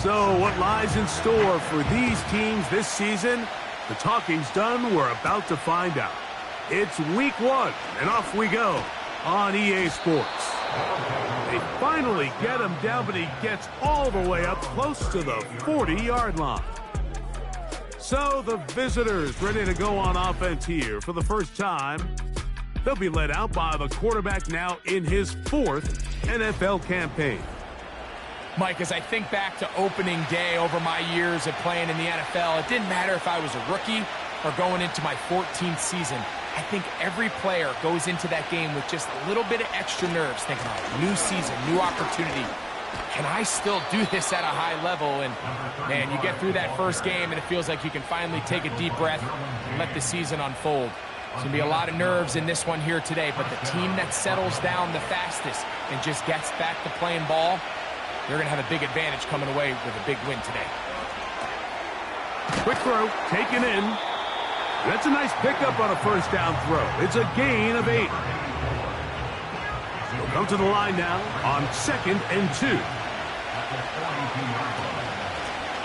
So what lies in store for these teams this season? The talking's done. We're about to find out. It's week 1, and off we go on EA Sports. They finally get him down, but he gets all the way up close to the 40-yard line. So the visitors ready to go on offense here for the first time. They'll be led out by the quarterback now in his 4th NFL campaign. Mike, as I think back to opening day over my years of playing in the NFL, it didn't matter if I was a rookie or going into my 14th season. I think every player goes into that game with just a little bit of extra nerves, thinking, oh, new season, new opportunity. Can I still do this at a high level? And, man, you get through that first game, and it feels like you can finally take a deep breath and let the season unfold. There's going to be a lot of nerves in this one here today, but the team that settles down the fastest and just gets back to playing ball, they're going to have a big advantage coming away with a big win today. Quick throw, taken in. That's a nice pickup on a first down throw. It's a gain of 8. He'll come to the line now on 2nd and 2.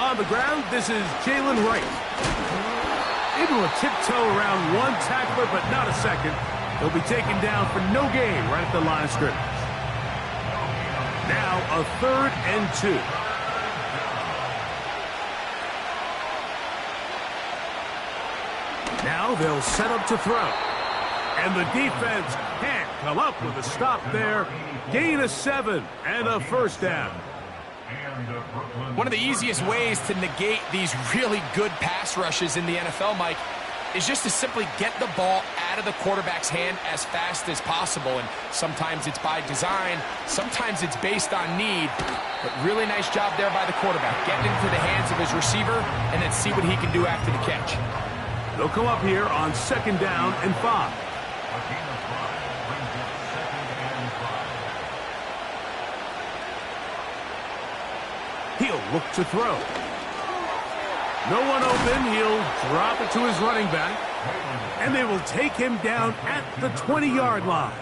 On the ground, this is Jalen Wright. Able to tiptoe around one tackler, but not a second. He'll be taken down for no gain right at the line of scrimmage. Now a 3rd and 2. Now they'll set up to throw. And the defense can't come up with a stop there. Gain of 7 and a first down. One of the easiest ways to negate these really good pass rushes in the NFL, Mike, is just to simply get the ball out of the quarterback's hand as fast as possible. And sometimes it's by design, sometimes it's based on need. But really nice job there by the quarterback, getting into the hands of his receiver and then see what he can do after the catch. They'll come up here on 2nd down and 5. He'll look to throw. No one open. He'll drop it to his running back. And they will take him down at the 20-yard line.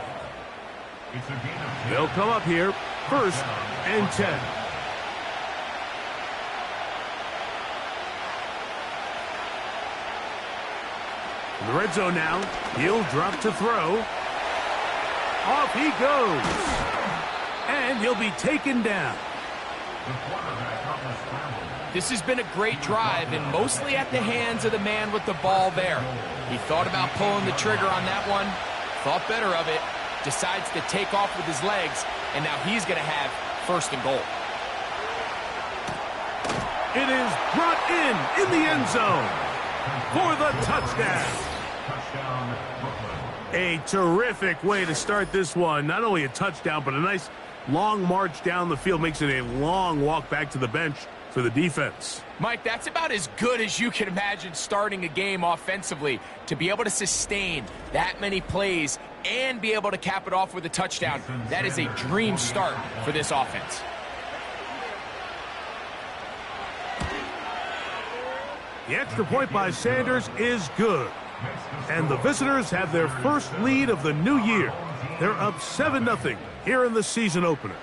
They'll come up here 1st and 10. In the red zone now, he'll drop to throw. Off he goes. And he'll be taken down. This has been a great drive, and mostly at the hands of the man with the ball there. He thought about pulling the trigger on that one, thought better of it, decides to take off with his legs, and now he's going to have 1st and goal. It is brought in the end zone for the touchdown. A terrific way to start this one. Not only a touchdown, but a nice long march down the field. Makes it a long walk back to the bench for the defense. Mike, that's about as good as you can imagine starting a game offensively. To be able to sustain that many plays and be able to cap it off with a touchdown, that is a dream start for this offense. The extra point by Sanders is good. And the visitors have their first lead of the new year. They're up 7-0 here in the season opener.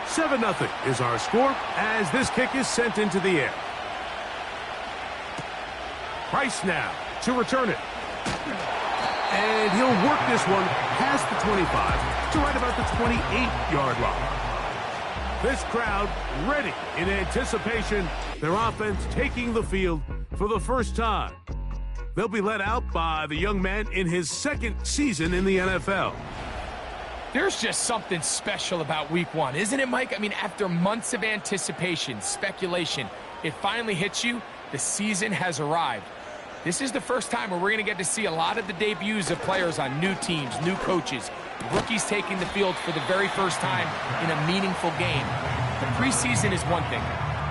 7-0 is our score as this kick is sent into the air. Price now to return it. And he'll work this one past the 25 to right about the 28-yard line. This crowd ready in anticipation. Their offense taking the field for the first time. They'll be led out by the young man in his 2nd season in the NFL. There's just something special about week 1, isn't it, Mike? I mean, after months of anticipation, speculation, it finally hits you. The season has arrived. This is the first time where we're going to get to see a lot of the debuts of players on new teams, new coaches, rookies taking the field for the very first time in a meaningful game. The preseason is one thing,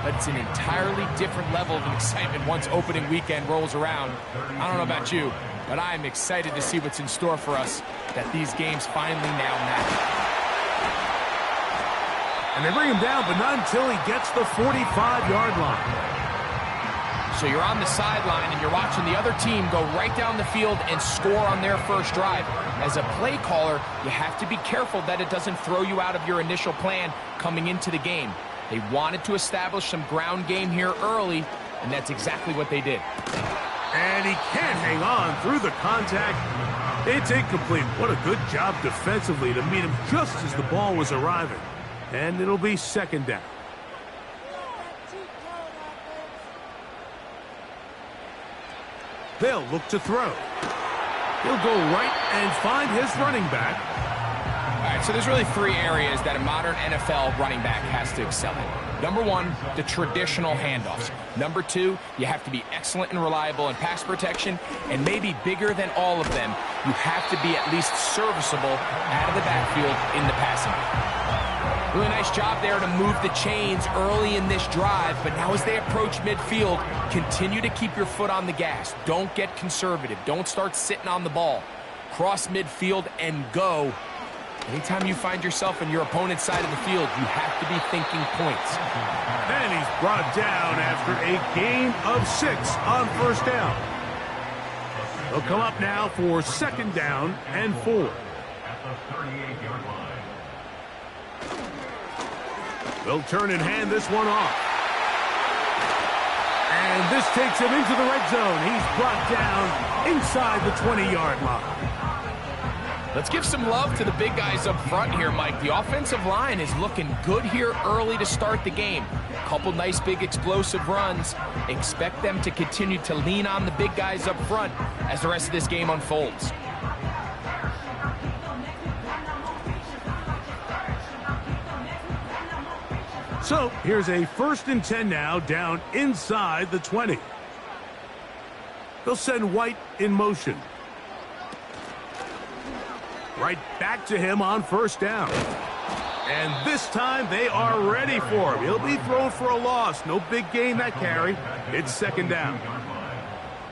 but it's an entirely different level of excitement once opening weekend rolls around. I don't know about you, but I'm excited to see what's in store for us, that these games finally now matter. And they bring him down, but not until he gets the 45-yard line. So you're on the sideline and you're watching the other team go right down the field and score on their first drive. As a play caller, you have to be careful that it doesn't throw you out of your initial plan coming into the game. They wanted to establish some ground game here early, and that's exactly what they did. And he can't hang on through the contact. It's incomplete. What a good job defensively to meet him just as the ball was arriving. And it'll be second down. They'll look to throw. He'll go right and find his running back. All right, so there's really three areas that a modern NFL running back has to excel in. Number one, the traditional handoffs. Number two, you have to be excellent and reliable in pass protection. And maybe bigger than all of them, you have to be at least serviceable out of the backfield in the passing game. Really nice job there to move the chains early in this drive, but now as they approach midfield, continue to keep your foot on the gas. Don't get conservative. Don't start sitting on the ball. Cross midfield and go. Anytime you find yourself on your opponent's side of the field, you have to be thinking points. And he's brought down after a gain of 6 on first down. They'll come up now for second down and 4. They'll turn and hand this one off. And this takes him into the red zone. He's brought down inside the 20-yard line. Let's give some love to the big guys up front here, Mike. The offensive line is looking good here early to start the game. Couple nice big explosive runs. Expect them to continue to lean on the big guys up front as the rest of this game unfolds. So here's a 1st and 10 now, down inside the 20. They'll send White in motion. Right back to him on first down. And this time they are ready for him. He'll be thrown for a loss. No big gain that carry. It's second down.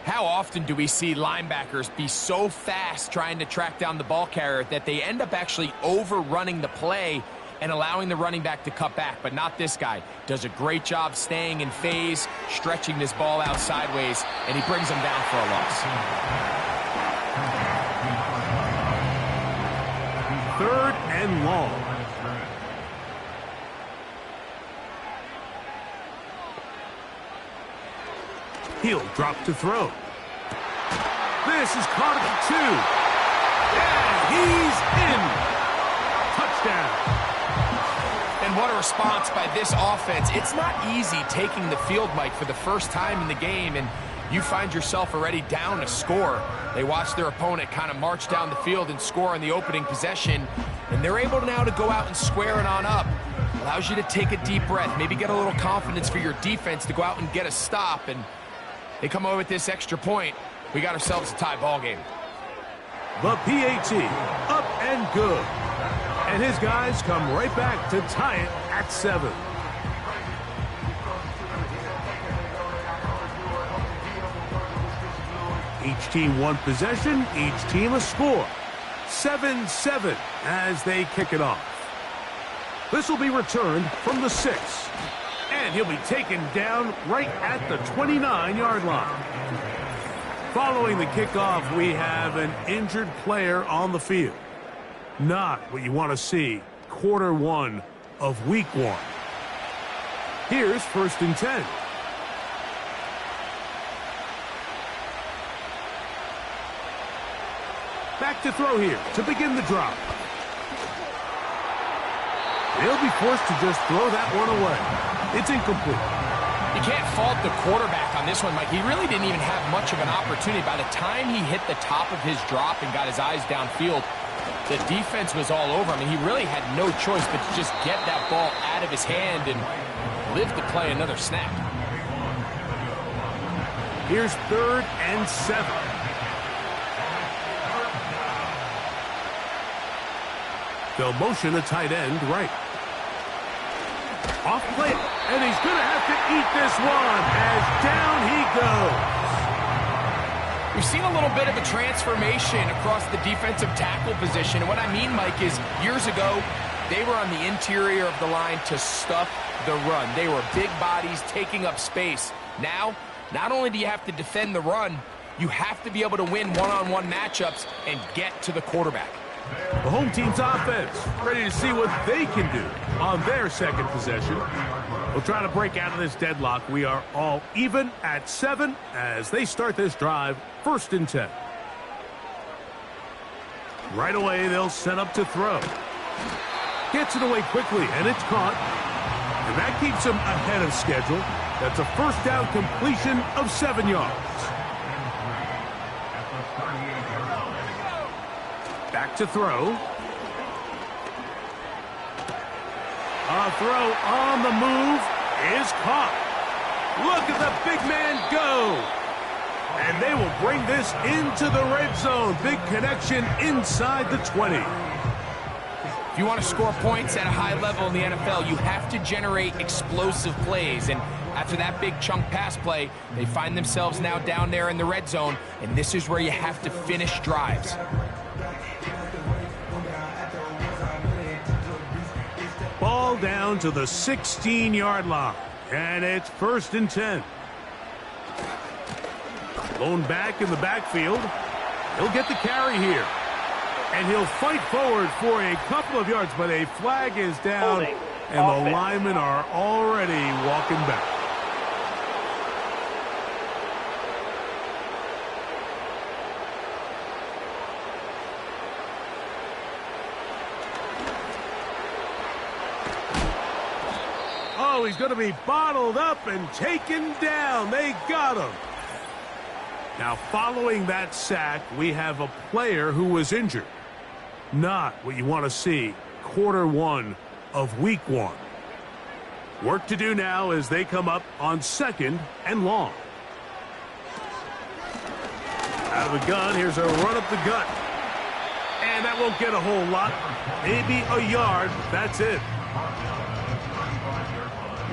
How often do we see linebackers be so fast trying to track down the ball carrier that they end up actually overrunning the play and allowing the running back to cut back? But not this guy. Does a great job staying in phase, stretching this ball out sideways, and he brings him down for a loss. 3rd and long. He'll drop to throw. This is caught at the 2. And he's in. Touchdown. And what a response by this offense. It's not easy taking the field, Mike, for the first time in the game, and you find yourself already down a score. They watch their opponent kind of march down the field and score on the opening possession, and they're able now to go out and square it on up. Allows you to take a deep breath, maybe get a little confidence for your defense to go out and get a stop, and they come over with this extra point. We got ourselves a tie ball game. The PAT, up and good. And his guys come right back to tie it at 7. Each team one possession, each team a score. 7-7 as they kick it off. This will be returned from the 6. And he'll be taken down right at the 29-yard line. Following the kickoff, we have an injured player on the field. Not what you want to see quarter 1 of week 1. Here's 1st and 10. Back to throw here to begin the drop. They'll be forced to just throw that one away. It's incomplete. You can't fault the quarterback on this one, Mike. He really didn't even have much of an opportunity. By the time he hit the top of his drop and got his eyes downfield, the defense was all over him, and he really had no choice but to just get that ball out of his hand and live to play another snap. Here's 3rd and 7. They'll motion a tight end right. Off play, and he's going to have to eat this one as down he goes. We've seen a little bit of a transformation across the defensive tackle position. And what I mean, Mike, is years ago, they were on the interior of the line to stuff the run. They were big bodies taking up space. Now, Not only do you have to defend the run, you have to be able to win one-on-one matchups and get to the quarterback. The home team's offense ready to see what they can do on their second possession. We'll try to break out of this deadlock. We are all even at 7 as they start this drive, 1st and 10. Right away, they'll set up to throw. Gets it away quickly, and it's caught. And that keeps him ahead of schedule. That's a first down completion of 7 yards. Back to throw. A throw on the move is caught. Look at the big man go. And they will bring this into the red zone. Big connection inside the 20. If you want to score points at a high level in the NFL, you have to generate explosive plays. And after that big chunk pass play, they find themselves now down there in the red zone. And this is where you have to finish drives. Ball down to the 16-yard line. And it's 1st and 10. Lone back in the backfield. He'll get the carry here. And he'll fight forward for a couple of yards, but a flag is down, and the linemen are already walking back. Oh, he's going to be bottled up and taken down. They got him. Now, following that sack, we have a player who was injured. Not what you want to see quarter 1 of week 1. Work to do now as they come up on 2nd and long. Out of the gun, here's a run up the gut. And that won't get a whole lot. Maybe a yard, that's it.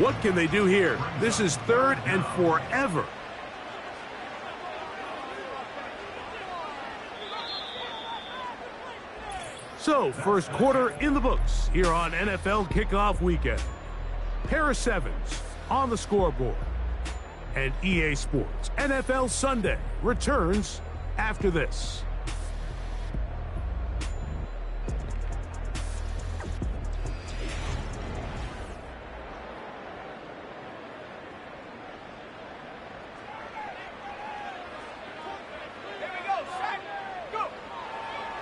What can they do here? This is 3rd and forever. So, first quarter in the books here on NFL Kickoff Weekend. Pair of 7s on the scoreboard. And EA Sports NFL Sunday returns after this.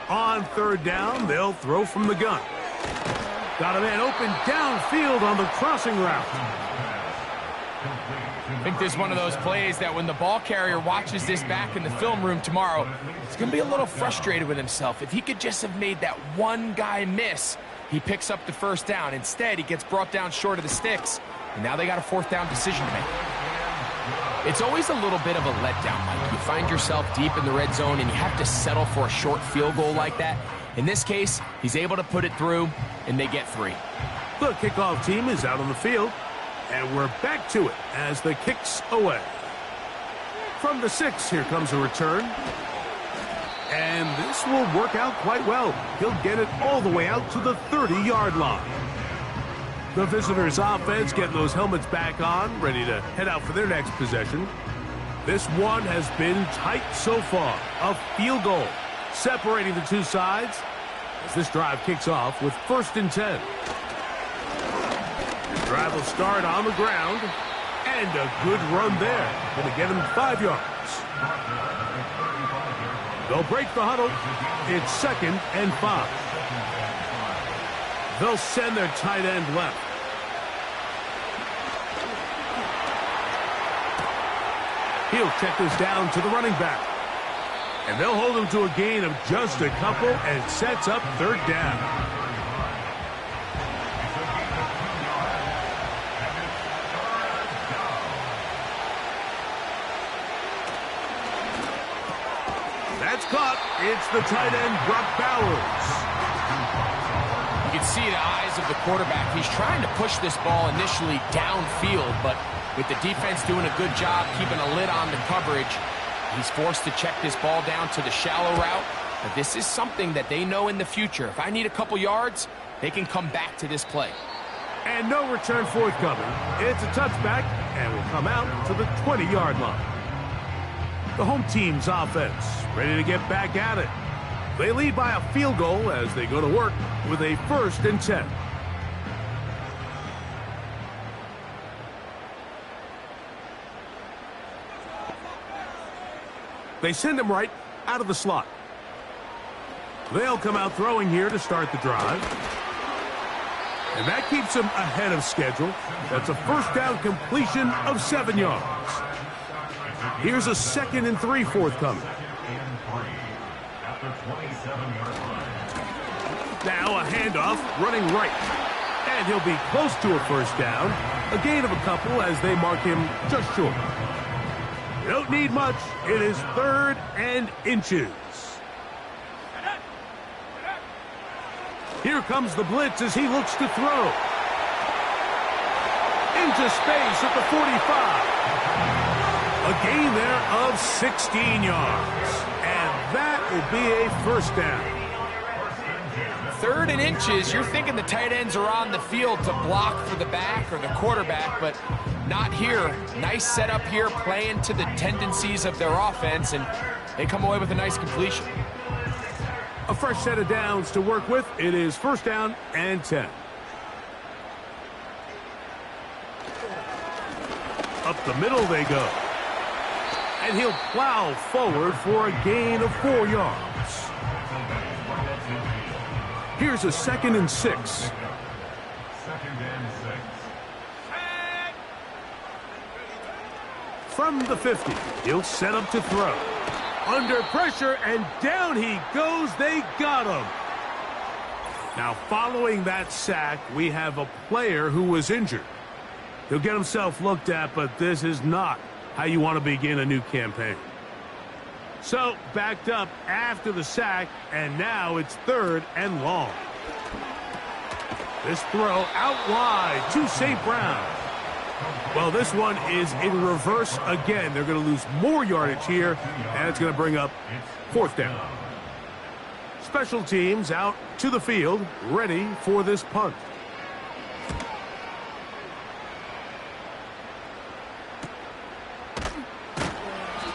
On 3rd down, they'll throw from the gun. Got a man open downfield on the crossing route. I think this is one of those plays that when the ball carrier watches this back in the film room tomorrow, he's going to be a little frustrated with himself. If he could just have made that one guy miss, he picks up the 1st down. Instead, he gets brought down short of the sticks, and now they got a 4th down decision to make. It's always a little bit of a letdown, Mike. You find yourself deep in the red zone, and you have to settle for a short field goal like that. In this case, he's able to put it through, and they get 3. The kickoff team is out on the field, and we're back to it as the kick's away. From the 6, here comes a return. And this will work out quite well. He'll get it all the way out to the 30-yard line. The visitors' offense getting those helmets back on, ready to head out for their next possession. This one has been tight so far. A field goal separating the two sides as this drive kicks off with 1st and 10. The drive will start on the ground, and a good run there. Going to get him 5 yards. They'll break the huddle. It's 2nd and 5. They'll send their tight end left. He'll check this down to the running back. And they'll hold him to a gain of just a couple and sets up 3rd down. That's caught. It's the tight end, Brock Bowers. You can see the eyes of the quarterback. He's trying to push this ball initially downfield, but with the defense doing a good job keeping a lid on the coverage, he's forced to check this ball down to the shallow route. But this is something that they know in the future. If I need a couple yards, they can come back to this play. And no return forthcoming. It's a touchback, and will come out to the 20-yard line. The home team's offense ready to get back at it. They lead by a field goal as they go to work with a 1st and 10. They send him right out of the slot. They'll come out throwing here to start the drive. And that keeps him ahead of schedule. That's a 1st down completion of 7 yards. Here's a 2nd and 3 forthcoming. Now a handoff running right. And he'll be close to a 1st down. A gain of a couple as they mark him just short. You don't need much. It is 3rd and inches. Here comes the blitz as he looks to throw. Into space at the 45. A gain there of 16 yards. And that will be a 1st down. 3rd and inches, you're thinking the tight ends are on the field to block for the back or the quarterback, but not here. Nice setup here, playing to the tendencies of their offense, and they come away with a nice completion. A fresh set of downs to work with. It is 1st down and 10. Up the middle they go. And he'll plow forward for a gain of 4 yards. Here's a 2nd and 6. From the 50, he'll set up to throw. Under pressure, and down he goes. They got him. Now, following that sack, we have a player who was injured. He'll get himself looked at, but this is not how you want to begin a new campaign. So, backed up after the sack, and now it's 3rd and long. This throw out wide to St. Brown. Well, this one is in reverse again. They're going to lose more yardage here, and it's going to bring up 4th down. Special teams out to the field, ready for this punt.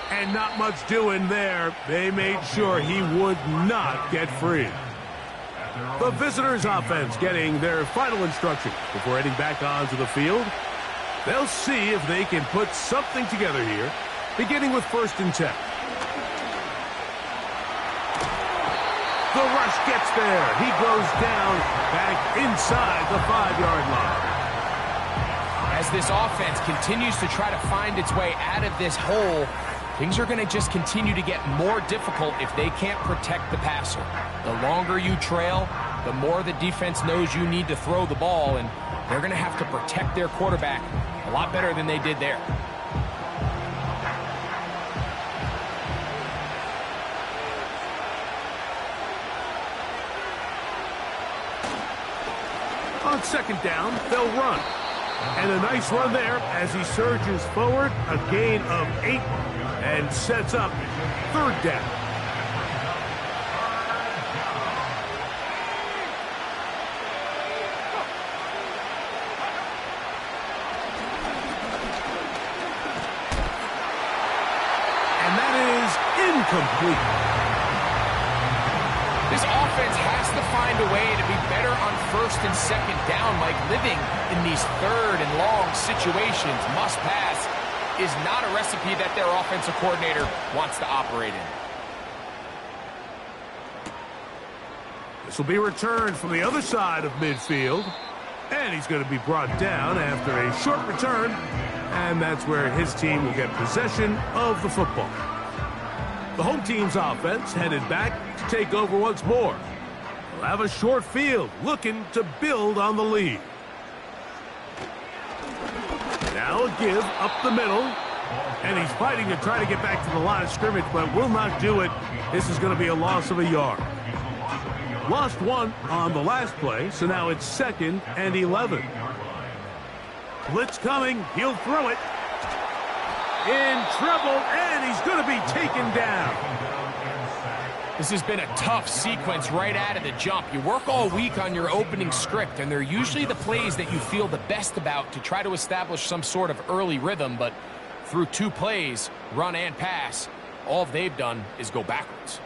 And not much doing there. They made sure he would not get free. The visitors' offense getting their final instruction before heading back onto the field. They'll see if they can put something together here, beginning with 1st and 10. The rush gets there. He goes down back inside the 5-yard line. As this offense continues to try to find its way out of this hole, things are going to just continue to get more difficult if they can't protect the passer. The longer you trail, the more the defense knows you need to throw the ball, and they're going to have to protect their quarterback a lot better than they did there. On 2nd down, they'll run. And a nice run there as he surges forward, a gain of 8, and sets up 3rd down. And that is incomplete. This offense has to find a way to be better on 1st and 2nd down, Mike. Living in these 3rd and long situations, must pass, is not a recipe that their offensive coordinator wants to operate in. This will be returned from the other side of midfield. And he's going to be brought down after a short return. And that's where his team will get possession of the football. The home team's offense headed back to take over once more. They'll have a short field looking to build on the lead. Now a give up the middle. And he's fighting to try to get back to the line of scrimmage, but will not do it. This is going to be a loss of a yard. Lost 1 on the last play, so now it's 2nd and 11. Blitz coming. He'll throw it. In trouble, and he's going to be taken down. This has been a tough sequence right out of the jump. You work all week on your opening script, and they're usually the plays that you feel the best about to try to establish some sort of early rhythm, but through 2 plays, run and pass, all they've done is go backwards.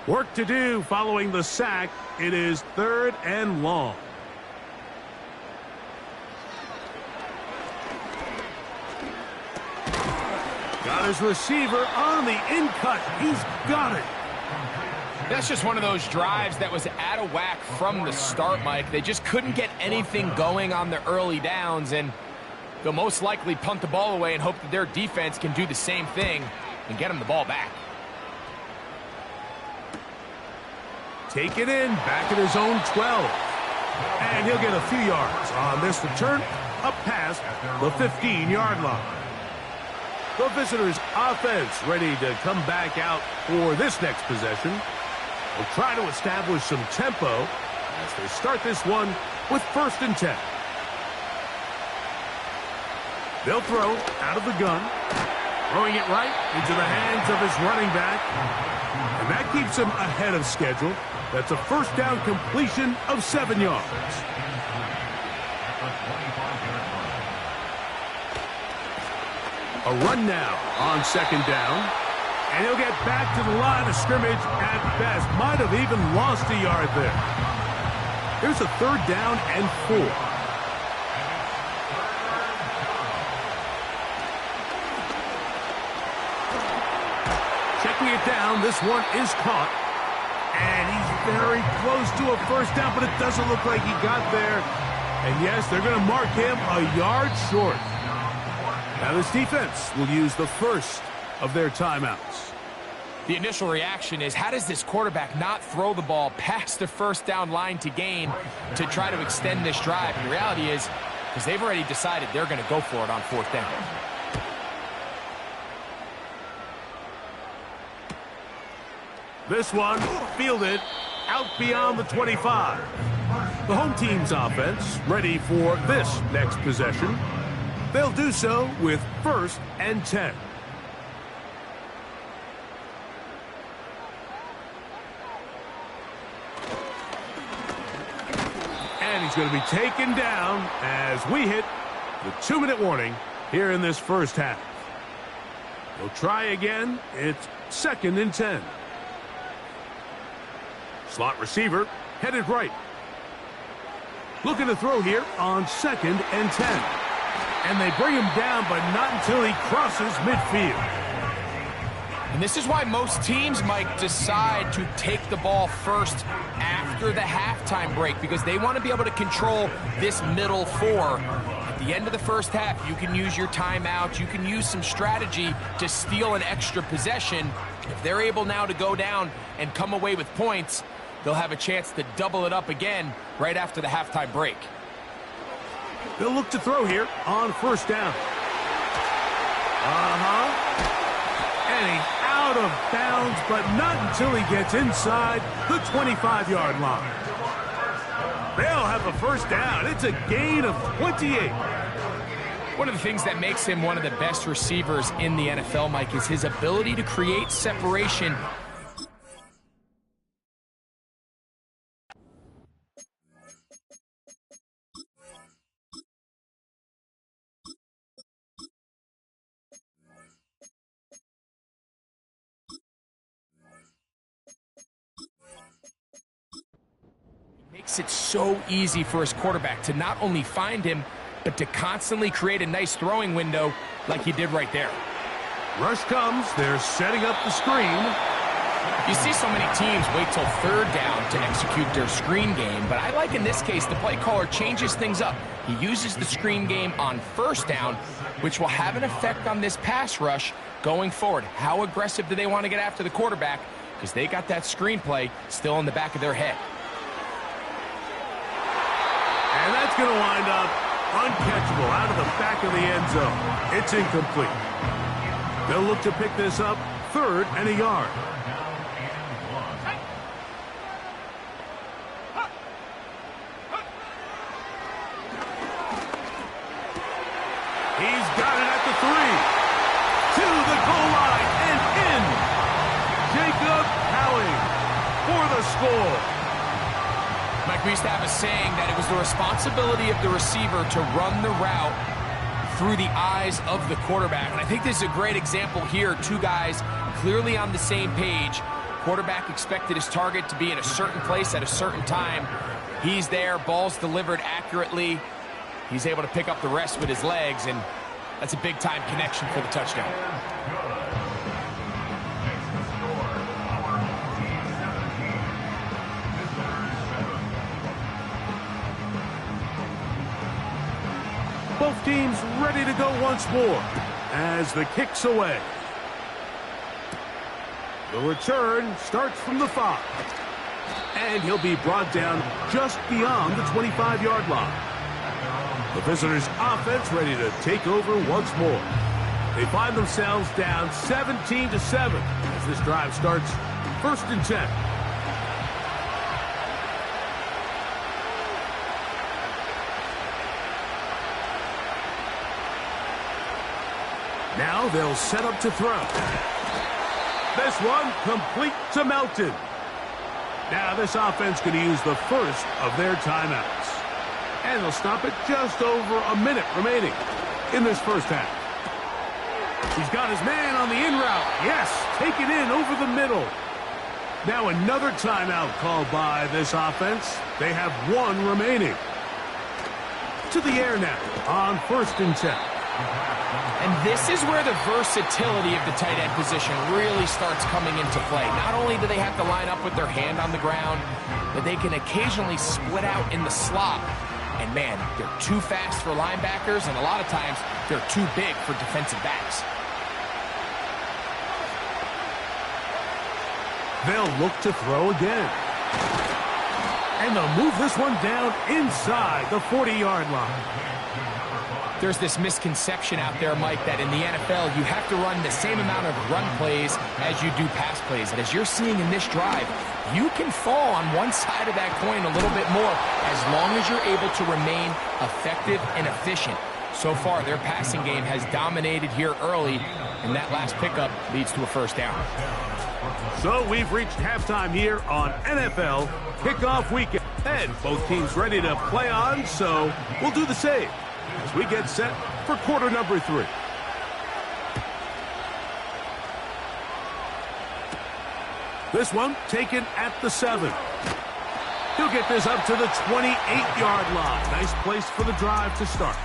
Work to do following the sack. It is 3rd and long. Got his receiver on the in-cut. He's got it. That's just one of those drives that was out of whack from the start, Mike. They just couldn't get anything going on the early downs, and they'll most likely punt the ball away and hope that their defense can do the same thing and get them the ball back. Take it in, back at his own 12. And he'll get a few yards on this return, up past the 15-yard line. The visitors' offense ready to come back out for this next possession. They'll try to establish some tempo as they start this one with 1st and 10. They'll throw out of the gun, throwing it right into the hands of his running back. And that keeps him ahead of schedule. That's a 1st down completion of 7 yards. A run now on 2nd down. And he'll get back to the line of scrimmage at best. Might have even lost a yard there. Here's a 3rd down and 4. Checking it down, this one is caught. And he's very close to a 1st down, but it doesn't look like he got there. And yes, they're going to mark him a yard short. Now this defense will use the first of their timeouts. The initial reaction is, how does this quarterback not throw the ball past the 1st down line to gain to try to extend this drive? And the reality is, because they've already decided they're going to go for it on 4th down. This one fielded out beyond the 25. The home team's offense ready for this next possession. They'll do so with 1st and 10. And he's going to be taken down as we hit the 2-minute warning here in this 1st half. They'll try again. It's 2nd and 10. Slot receiver headed right. Looking to throw here on 2nd and 10. And they bring him down, but not until he crosses midfield. And this is why most teams, Mike, decide to take the ball first after the halftime break, because they want to be able to control this middle 4. At the end of the 1st half, you can use your timeout. You can use some strategy to steal an extra possession. If they're able now to go down and come away with points, they'll have a chance to double it up again right after the halftime break. They'll look to throw here on 1st down. And he's out of bounds, but not until he gets inside the 25-yard line. They'll have a 1st down. It's a gain of 28. One of the things that makes him one of the best receivers in the NFL, Mike, is his ability to create separation. Makes it so easy for his quarterback to not only find him, but to constantly create a nice throwing window like he did right there. Rush comes. They're setting up the screen. You see so many teams wait till 3rd down to execute their screen game, but I like in this case the play caller changes things up. He uses the screen game on 1st down, which will have an effect on this pass rush going forward. How aggressive do they want to get after the quarterback? Because they got that screen play still in the back of their head. And that's going to wind up uncatchable out of the back of the end zone. It's incomplete. They'll look to pick this up 3rd and a yard. He's got it at the 3. for the score. Mike, we used to have a saying that it was the responsibility of the receiver to run the route through the eyes of the quarterback. And I think this is a great example here. Two guys clearly on the same page. Quarterback expected his target to be in a certain place at a certain time. He's there, ball's delivered accurately. He's able to pick up the rest with his legs, and that's a big-time connection for the touchdown. Both teams ready to go once more as the kick's away. The return starts from the 5. And he'll be brought down just beyond the 25-yard line. The visitors' offense ready to take over once more. They find themselves down 17-7 as this drive starts 1st and 10. Now they'll set up to throw. This one complete to Melton. Now this offense going to use the first of their timeouts. And they'll stop it just over a minute remaining in this first half. He's got his man on the in route. Yes, take it in over the middle. Now another timeout called by this offense. They have 1 remaining. To the air now on 1st and 10. And this is where the versatility of the tight end position really starts coming into play. Not only do they have to line up with their hand on the ground, but they can occasionally split out in the slot. And man, they're too fast for linebackers, and a lot of times they're too big for defensive backs. They'll look to throw again. And they'll move this one down inside the 40-yard line. There's this misconception out there, Mike, that in the NFL, you have to run the same amount of run plays as you do pass plays. And as you're seeing in this drive, you can fall on one side of that coin a little bit more as long as you're able to remain effective and efficient. So far, their passing game has dominated here early, and that last pickup leads to a first down. So we've reached halftime here on NFL Kickoff Weekend. And both teams ready to play on, so we'll do the same as we get set for quarter number 3. This one taken at the 7. He'll get this up to the 28-yard line. Nice place for the drive to start.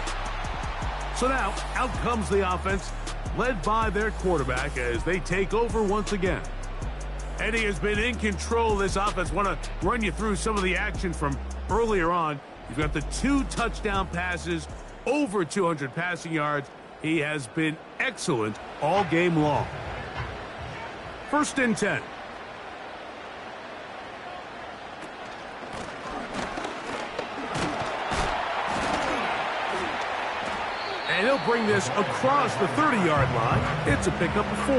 So now, out comes the offense, led by their quarterback as they take over once again. Eddie has been in control of this offense. Want to run you through some of the action from earlier on. You've got the 2 touchdown passes, over 200 passing yards. He has been excellent all game long. 1st and 10. And he'll bring this across the 30-yard line. It's a pickup of 4.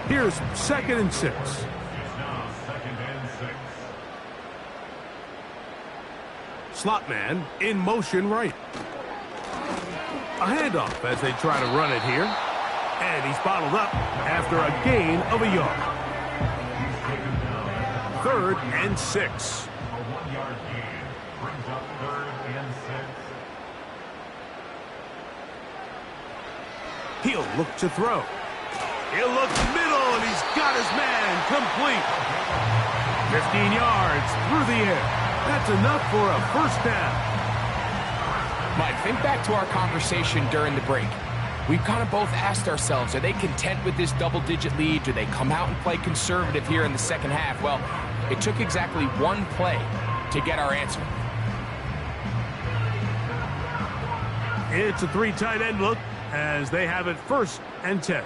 Here's 2nd and 6. Slot man in motion right. A handoff as they try to run it here. And he's bottled up after a gain of a yard. 3rd and 6. He'll look to throw. He'll look middle, and he's got his man complete. 15 yards through the air. That's enough for a first down. Mike, think back to our conversation during the break. We've kind of both asked ourselves, are they content with this double-digit lead? Do they come out and play conservative here in the second half? Well, it took exactly 1 play to get our answer. It's a 3 tight end look as they have it 1st and 10.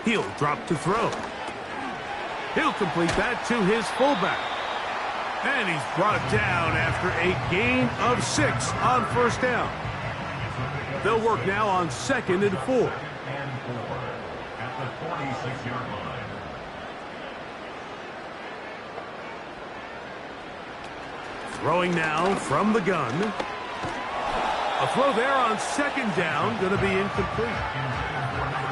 He'll drop to throw. He'll complete that to his fullback. And he's brought down after a gain of 6 on 1st down. They'll work now on 2nd and 4. At the 46-yard line. Throwing now from the gun. A throw there on 2nd down, going to be incomplete.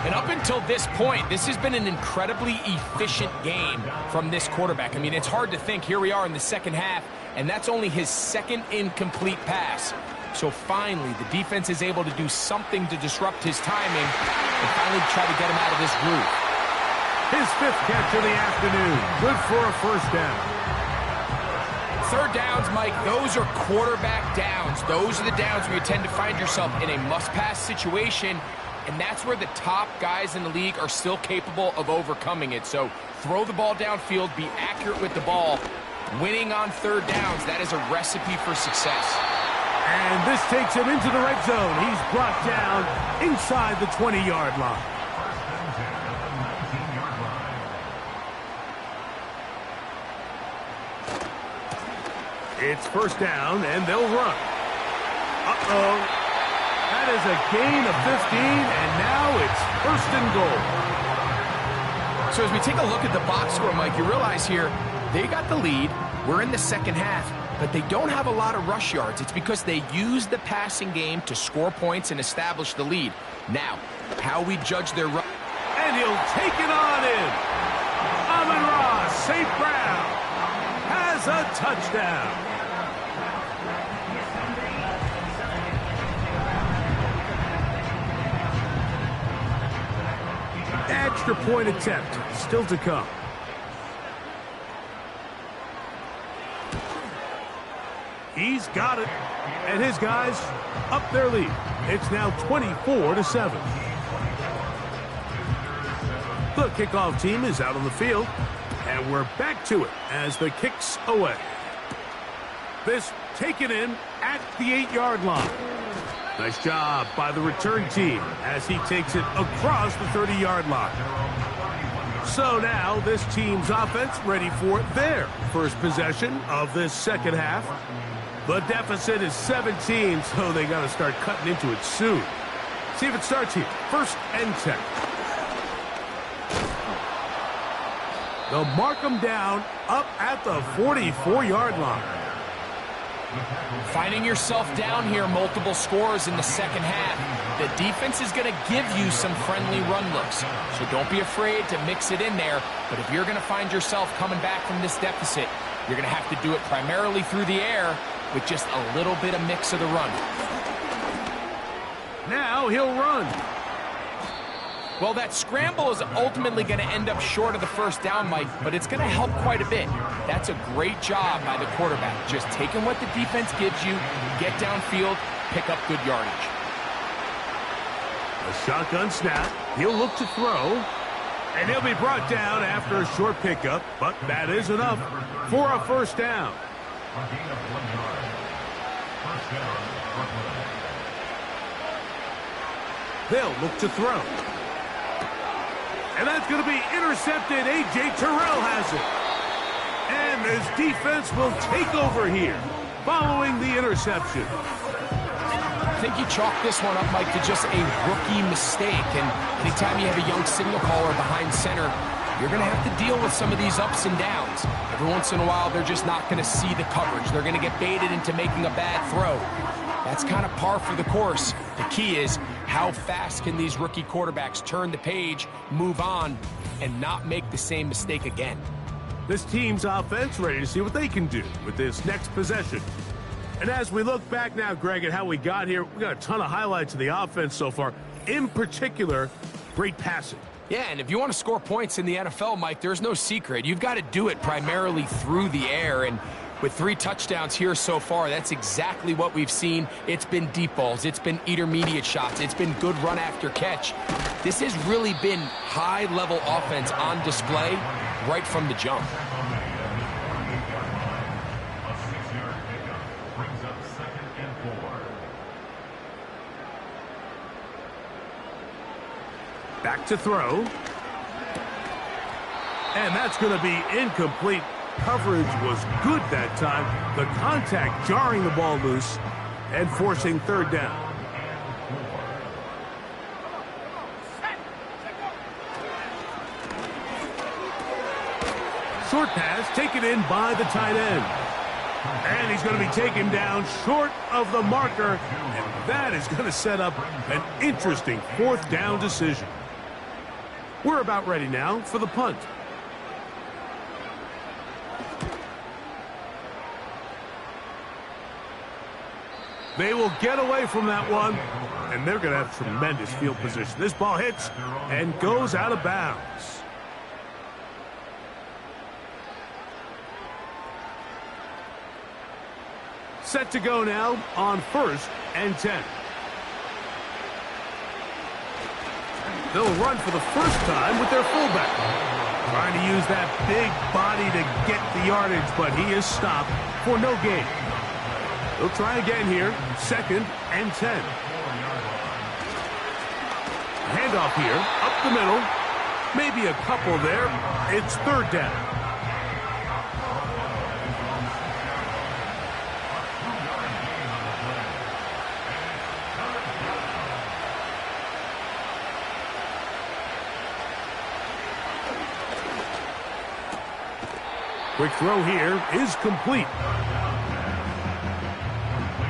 And up until this point, this has been an incredibly efficient game from this quarterback. I mean, it's hard to think. Here we are in the second half, and that's only his second incomplete pass. So finally, the defense is able to do something to disrupt his timing and finally try to get him out of this groove. His 5th catch of the afternoon. Good for a first down. Third downs, Mike, those are quarterback downs. Those are the downs where you tend to find yourself in a must-pass situation, and that's where the top guys in the league are still capable of overcoming it. So throw the ball downfield, be accurate with the ball. Winning on third downs, that is a recipe for success. And this takes him into the red zone. He's brought down inside the 20-yard line. It's first down, and they'll run. Uh-oh. That is a gain of 15, and now it's first and goal. So as we take a look at the box score, Mike, you realize here, they got the lead. We're in the second half, but they don't have a lot of rush yards. It's because they use the passing game to score points and establish the lead. Now, how we judge their run. And he'll take it on in. Amon-Ra St. Brown has a touchdown. Extra point attempt still to come. He's got it, and his guys up their lead. It's now 24-7. The kickoff team is out on the field, and we're back to it as the kick's away. This taken in at the 8-yard line. Nice job by the return team as he takes it across the 30-yard line. So now this team's offense ready for their first possession of this second half. The deficit is 17, so they got to start cutting into it soon. See if it starts here. First and 10. They'll mark them down up at the 44-yard line. Finding yourself down here, multiple scores in the second half. The defense is going to give you some friendly run looks, so don't be afraid to mix it in there. But if you're going to find yourself coming back from this deficit, you're going to have to do it primarily through the air with just a little bit of mix of the run. Now he'll run. Well, that scramble is ultimately going to end up short of the first down, Mike, but it's going to help quite a bit. That's a great job by the quarterback. Just taking what the defense gives you, get downfield, pick up good yardage. A shotgun snap. He'll look to throw. And he'll be brought down after a short pickup, but that is enough for a first down. They'll look to throw. And that's going to be intercepted. A.J. Terrell has it. And this defense will take over here following the interception. I think you chalk this one up, Mike, to just a rookie mistake. And anytime you have a young signal caller behind center, you're going to have to deal with some of these ups and downs. Every once in a while, they're just not going to see the coverage. They're going to get baited into making a bad throw. That's kind of par for the course. The key is how fast can these rookie quarterbacks turn the page, move on, and not make the same mistake again. This team's offense ready to see what they can do with this next possession. And as we look back now, Greg, at how we got here, we got a ton of highlights of the offense so far. In particular, great passing. Yeah, and if you want to score points in the NFL, Mike, there's no secret. You've got to do it primarily through the air, and with 3 touchdowns here so far, that's exactly what we've seen. It's been deep balls. It's been intermediate shots. It's been good run after catch. This has really been high-level offense on display right from the jump. Back to throw. And that's going to be incomplete. Coverage was good that time. The contact jarring the ball loose and forcing third down. Short pass taken in by the tight end. And he's going to be taken down short of the marker. And that is going to set up an interesting fourth down decision. We're about ready now for the punt. They will get away from that one, and they're going to have tremendous field position. This ball hits and goes out of bounds. Set to go now on 1st and 10. They'll run for the first time with their fullback. Trying to use that big body to get the yardage, but he is stopped for no gain. They'll try again here, 2nd and 10. Handoff here, up the middle. Maybe a couple there. It's 3rd down. Quick throw here is complete.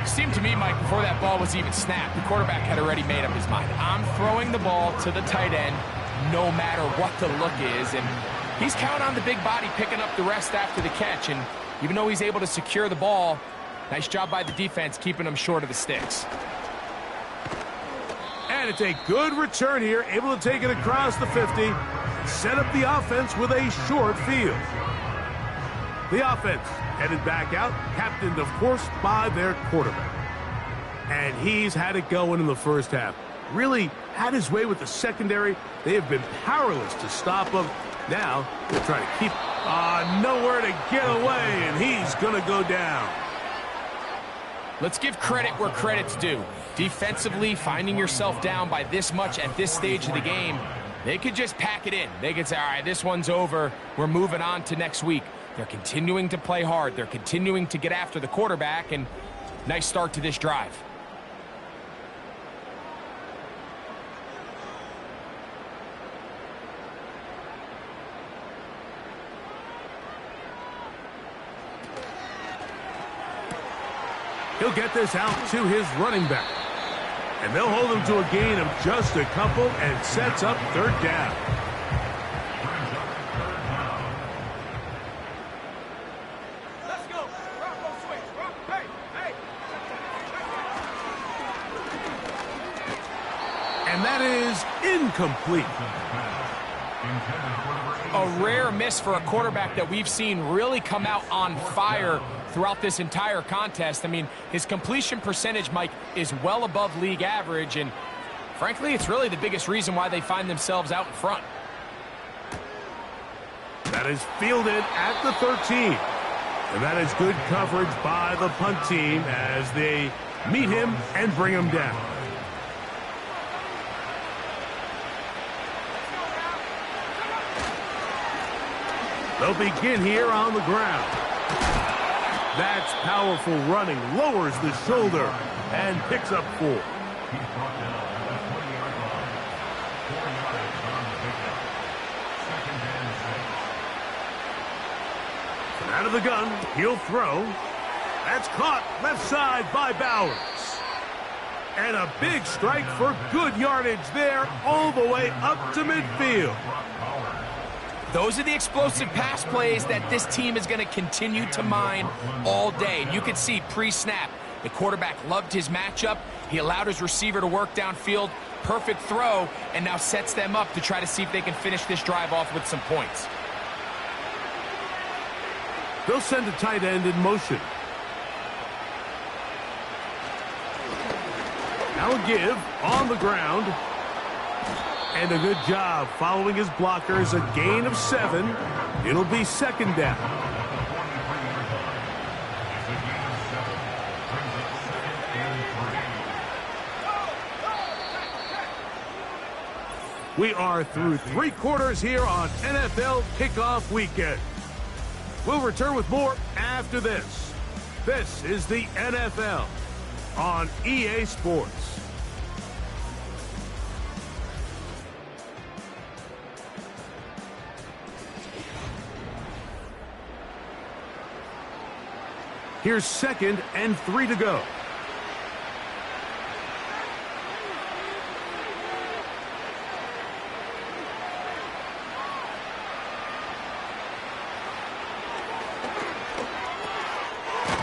It seemed to me, Mike, before that ball was even snapped, the quarterback had already made up his mind. I'm throwing the ball to the tight end no matter what the look is, and he's counting on the big body picking up the rest after the catch, and even though he's able to secure the ball, nice job by the defense keeping him short of the sticks. And it's a good return here, able to take it across the 50, set up the offense with a short field. The offense headed back out, captained, of course, by their quarterback. And he's had it going in the first half. Really had his way with the secondary. They have been powerless to stop him. Now they're trying to keep nowhere to get away, and he's going to go down. Let's give credit where credit's due. Defensively, finding yourself down by this much at this stage of the game, they could just pack it in. They could say, all right, this one's over. We're moving on to next week. They're continuing to play hard. They're continuing to get after the quarterback, and nice start to this drive. He'll get this out to his running back. And they'll hold him to a gain of just a couple and sets up 3rd down. And that is incomplete. A rare miss for a quarterback that we've seen really come out on fire throughout this entire contest. I mean, his completion percentage, Mike, is well above league average, and frankly, it's really the biggest reason why they find themselves out in front. That is fielded at the 13. And that is good coverage by the punt team as they meet him and bring him down. They'll begin here on the ground. That's powerful running, lowers the shoulder, and picks up 4. And out of the gun, he'll throw. That's caught left side by Bowers. And a big strike for good yardage there all the way up to midfield. Those are the explosive pass plays that this team is going to continue to mine all day. And you can see pre-snap, the quarterback loved his matchup. He allowed his receiver to work downfield. Perfect throw, and now sets them up to try to see if they can finish this drive off with some points. They'll send a tight end in motion. Now a give on the ground. And a good job following his blockers. A gain of 7. It'll be 2nd down. We are through 3 quarters here on NFL Kickoff Weekend. We'll return with more after this. This is the NFL on EA Sports. Here's 2nd and 3 to go.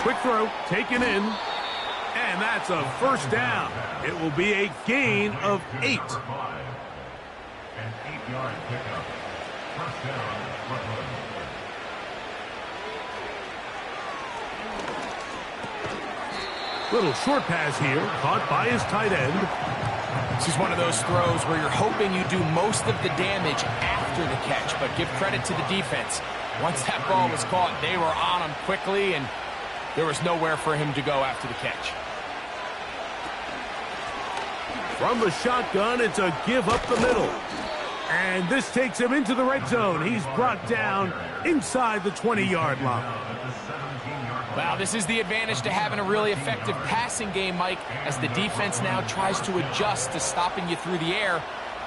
Quick throw, taken in, and that's a first down. It will be a gain of 8. An 8-yard pickup. First down, Brooklyn. Little short pass here, caught by his tight end. This is one of those throws where you're hoping you do most of the damage after the catch, but give credit to the defense. Once that ball was caught, they were on him quickly, and there was nowhere for him to go after the catch. From the shotgun, it's a give up the middle. And this takes him into the red zone. He's brought down inside the 20-yard line. Well, this is the advantage to having a really effective passing game, Mike, as the defense now tries to adjust to stopping you through the air.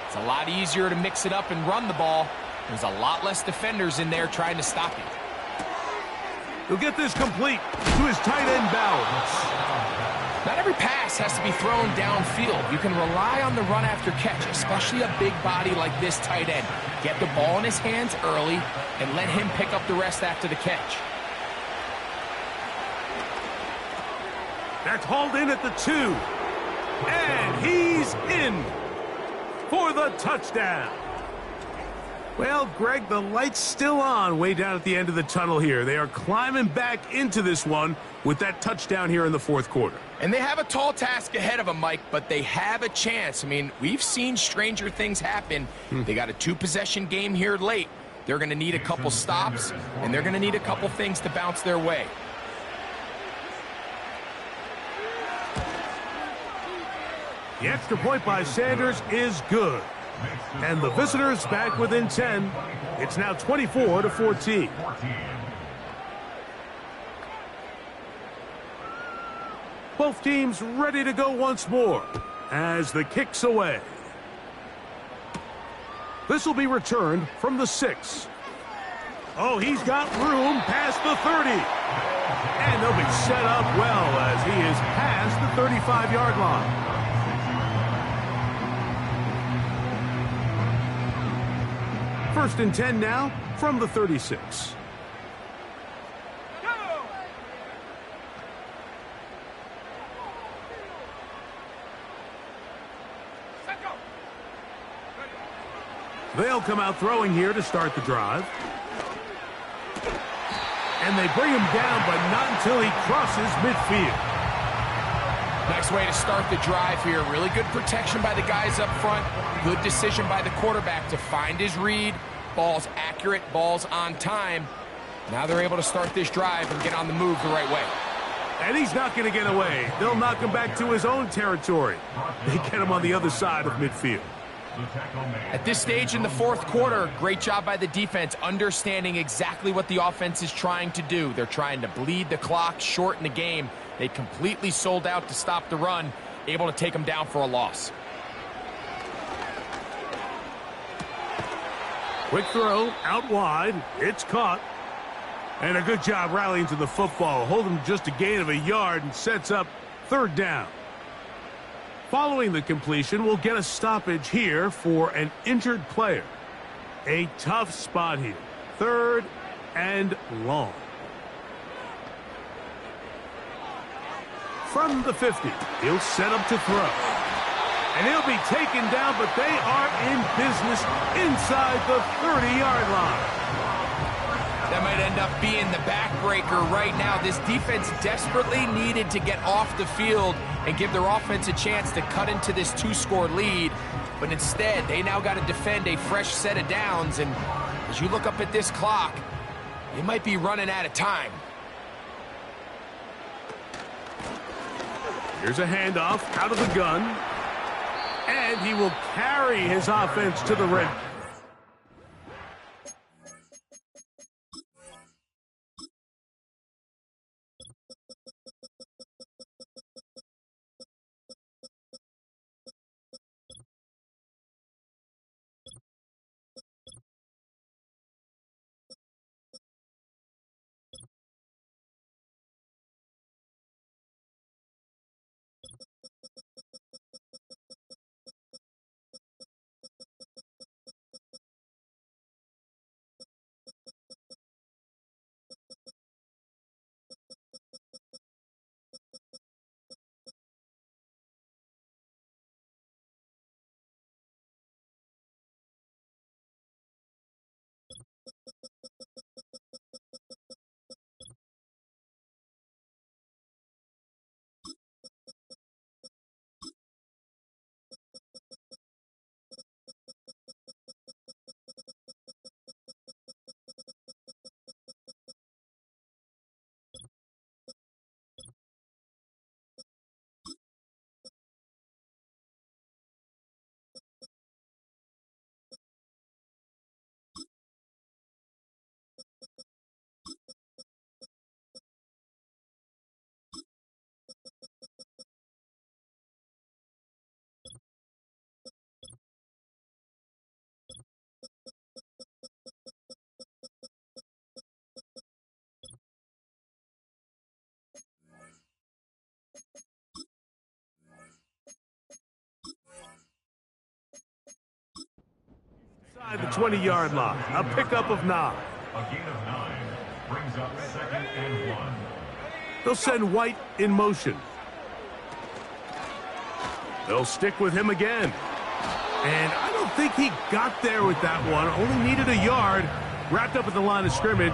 It's a lot easier to mix it up and run the ball. There's a lot less defenders in there trying to stop you. He'll get this complete to his tight end, Bowers. Not every pass has to be thrown downfield. You can rely on the run after catch, especially a big body like this tight end. Get the ball in his hands early and let him pick up the rest after the catch. That's hauled in at the 2. And he's in for the touchdown. Well, Greg, the light's still on way down at the end of the tunnel here. They are climbing back into this one with that touchdown here in the fourth quarter. And they have a tall task ahead of them, Mike, but they have a chance. I mean, we've seen stranger things happen. They got a 2-possession game here late. They're going to need a couple stops, and they're going to need a couple things to bounce their way. The extra point by Sanders is good. And the visitors back within 10. It's now 24-14. Both teams ready to go once more as the kick's away. This will be returned from the 6. Oh, he's got room past the 30. And they'll be set up well as he is past the 35-yard line. First and 10 now from the 36. They'll come out throwing here to start the drive. And they bring him down, but not until he crosses midfield. Nice way to start the drive here. Really good protection by the guys up front. Good decision by the quarterback to find his read. Ball's accurate, ball's on time. Now they're able to start this drive and get on the move the right way. And he's not going to get away. They'll knock him back to his own territory. They get him on the other side of midfield. At this stage in the fourth quarter, great job by the defense, understanding exactly what the offense is trying to do. They're trying to bleed the clock, shorten the game. They completely sold out to stop the run, able to take them down for a loss. Quick throw, out wide. It's caught. And a good job rallying to the football. Holding just a gain of a yard and sets up third down. Following the completion, we'll get a stoppage here for an injured player. A tough spot here. Third and long. From the 50, he'll set up to throw. And he'll be taken down, but they are in business inside the 30-yard line. That might end up being the backbreaker right now. This defense desperately needed to get off the field and give their offense a chance to cut into this 2-score lead. But instead, they now got to defend a fresh set of downs. And as you look up at this clock, they might be running out of time. Here's a handoff out of the gun. And he will carry his offense to the red. 20-yard line. A pickup of 9. A gain of 9 brings up 2nd and 1. They'll send White in motion. They'll stick with him again. And I don't think he got there with that one. Only needed a yard. Wrapped up at the line of scrimmage.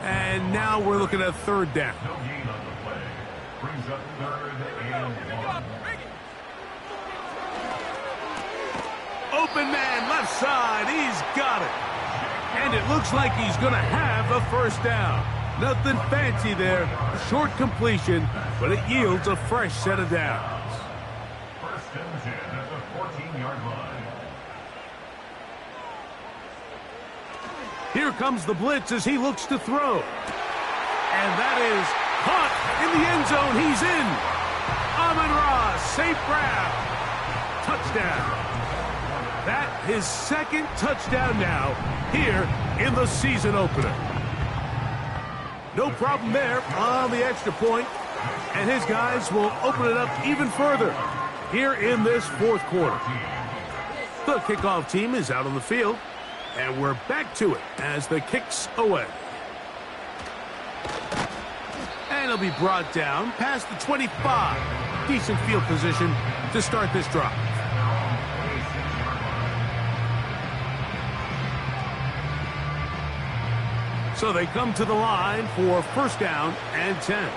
And now we're looking at 3rd down. No gain on the play. Brings up 3rd and 1. Open man, left side. He's got it. And it looks like he's going to have a 1st down. Nothing fancy there. Short completion, but it yields a fresh set of downs. 1st and 10 at the 14-yard line. Here comes the blitz as he looks to throw. And that is caught in the end zone. He's in. Amon-Ra, safe grab. Touchdown. That his 2nd touchdown now here in the season opener. No problem there on the extra point. And his guys will open it up even further here in this 4th quarter. The kickoff team is out on the field. And we're back to it as the kick's away. And he'll be brought down past the 25. Decent field position to start this drive. So they come to the line for 1st down and 10.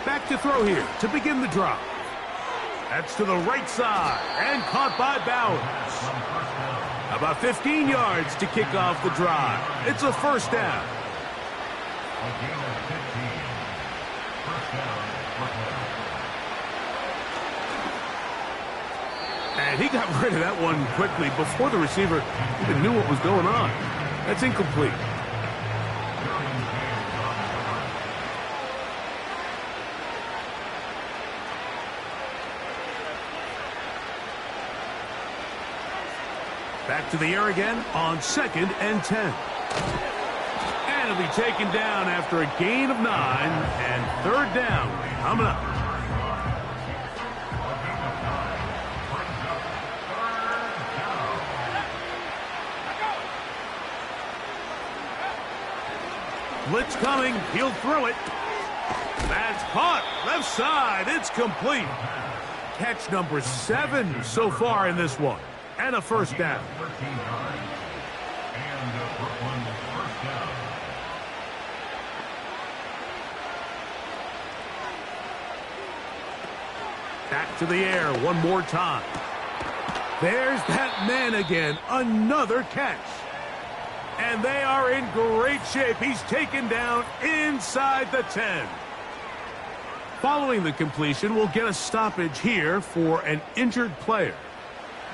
Back to throw here to begin the drive. That's to the right side and caught by Bowers. About 15 yards to kick off the drive. It's a 1st down. A gain of 15. 1st down, Brooklyn. And he got rid of that one quickly before the receiver even knew what was going on. That's incomplete. Back to the air again on 2nd and 10. And he'll be taken down after a gain of 9 and 3rd down coming up. Blitz coming. He'll throw it. That's caught. Left side. It's complete. Catch number 7 so far in this one. And a 1st down. 13 yards. And Brooklyn 1st down. Back to the air one more time. There's that man again. Another catch. And they are in great shape. He's taken down inside the 10. Following the completion, we'll get a stoppage here for an injured player.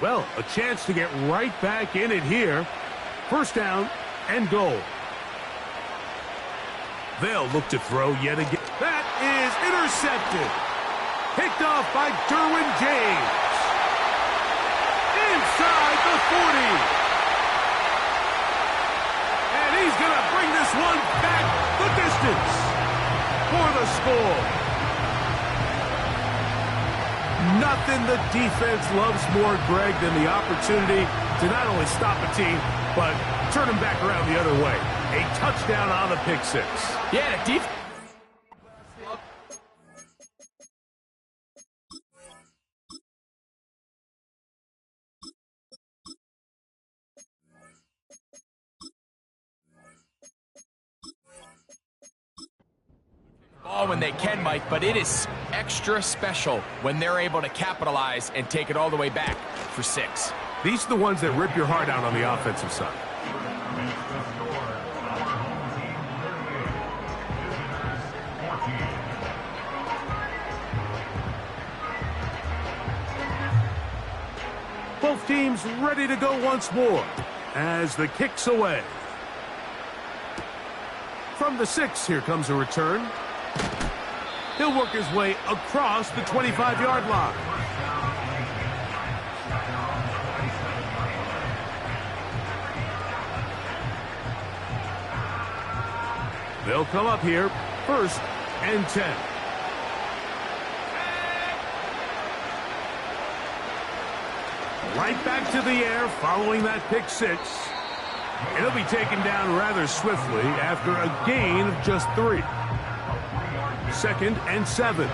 Well, a chance to get right back in it here. 1st down and goal. They'll look to throw yet again. That is intercepted. Picked off by Derwin James. Inside the 40. And he's going to bring this one back the distance for the score. Nothing the defense loves more, Greg, than the opportunity to not only stop a team, but turn them back around the other way. A touchdown on the pick 6. Yeah, the defense. When they can, Mike, but it is extra special when they're able to capitalize and take it all the way back for 6. These are the ones that rip your heart out on the offensive side. Both teams ready to go once more as the kick's away. From the 6, here comes a return. He'll work his way across the 25-yard line. They'll come up here, 1st and 10. Right back to the air following that pick 6. And he'll be taken down rather swiftly after a gain of just 3. 2nd and 7.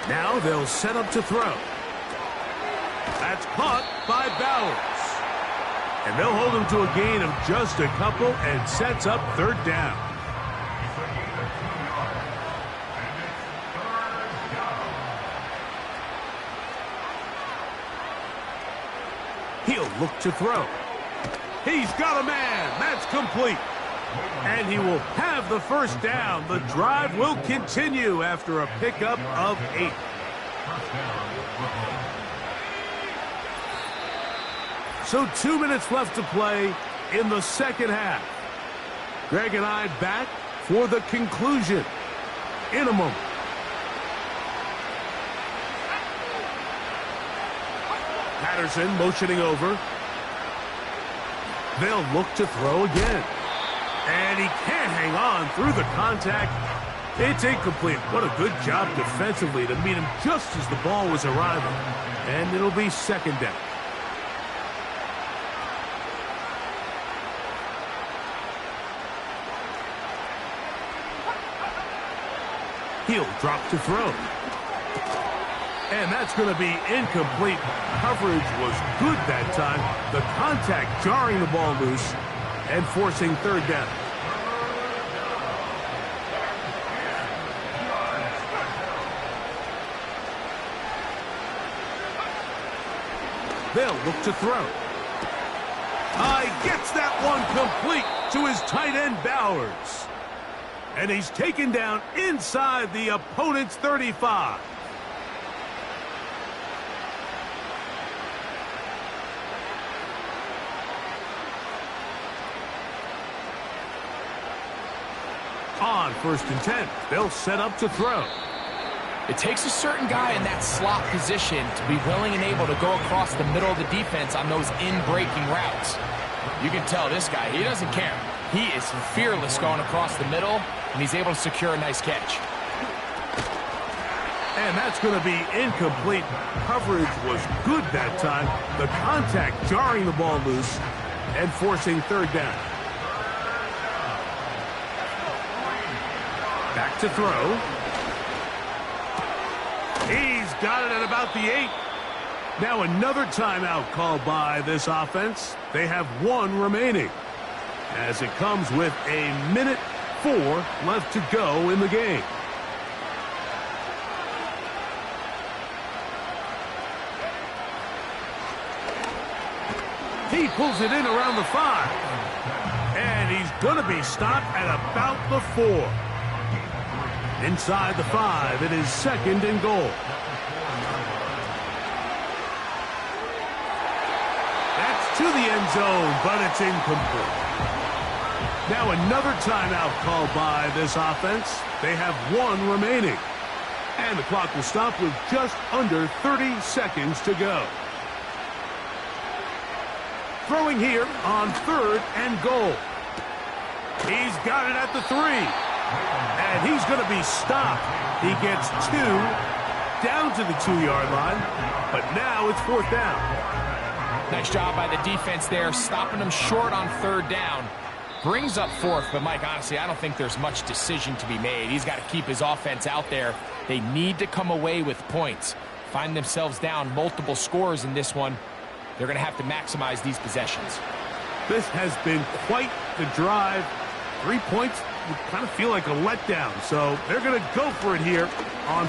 Now they'll set up to throw. That's caught by Bowers. And they'll hold him to a gain of just a couple and sets up 3rd down. He'll look to throw. He's got a man. That's complete. And he will have the 1st down. The drive will continue after a pickup of 8. So 2 minutes left to play in the 2nd half. Greg and I back for the conclusion in a moment. Patterson motioning over. They'll look to throw again. And he can't hang on through the contact. It's incomplete. What a good job defensively to meet him just as the ball was arriving. And it'll be 2nd down. He'll drop to throw. And that's going to be incomplete. Coverage was good that time. The contact jarring the ball loose and forcing 3rd down. They'll look to throw. Gets that one complete to his tight end, Bowers. And he's taken down inside the opponent's 35. On 1st and 10, they'll set up to throw. It takes a certain guy in that slot position to be willing and able to go across the middle of the defense on those in-breaking routes. You can tell this guy, he doesn't care. He is fearless going across the middle, and he's able to secure a nice catch. And that's going to be incomplete. Coverage was good that time. The contact jarring the ball loose and forcing 3rd down. Back to throw. He's got it at about the 8. Now another timeout called by this offense. They have 1 remaining, as it comes with 1:04 left to go in the game. He pulls it in around the 5. And he's going to be stopped at about the 4. Inside the 5, it is 2nd and goal. That's to the end zone, but it's incomplete. Now another timeout called by this offense. They have 1 remaining. And the clock will stop with just under 30 seconds to go. Throwing here on 3rd and goal. He's got it at the 3. And he's going to be stopped. He gets 2 down to the 2-yard line. But now it's 4th down. Nice job by the defense there, stopping him short on 3rd down. Brings up 4th, but Mike, honestly, I don't think there's much decision to be made. He's got to keep his offense out there. They need to come away with points. Find themselves down multiple scores in this one. They're going to have to maximize these possessions. This has been quite the drive. 3 points would kind of feel like a letdown. So they're going to go for it here on.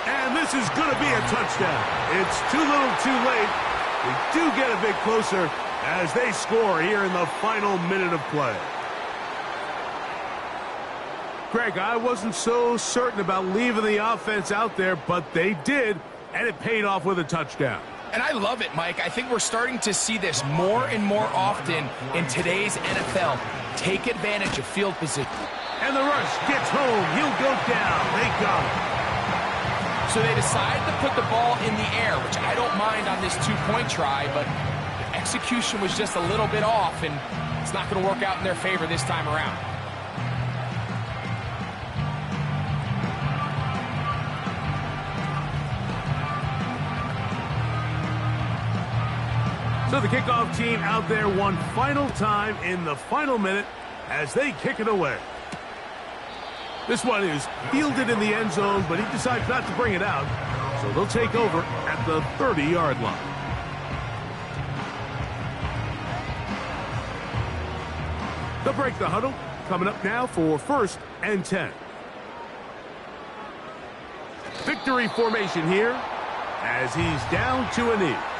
And this is going to be a touchdown. It's too little too late. We do get a bit closer as they score here in the final minute of play. Greg, I wasn't so certain about leaving the offense out there, but they did, and it paid off with a touchdown. And I love it, Mike. I think we're starting to see this more and more often in today's NFL. Take advantage of field position. And the rush gets home. He'll go down. They got him. So they decide to put the ball in the air, which I don't mind on this two-point try, but the execution was just a little bit off, and it's not going to work out in their favor this time around. So the kickoff team out there one final time in the final minute as they kick it away. This one is fielded in the end zone, but he decides not to bring it out. So they'll take over at the 30-yard line. They'll break the huddle. Coming up now for 1st and 10. Victory formation here as he's down to a knee.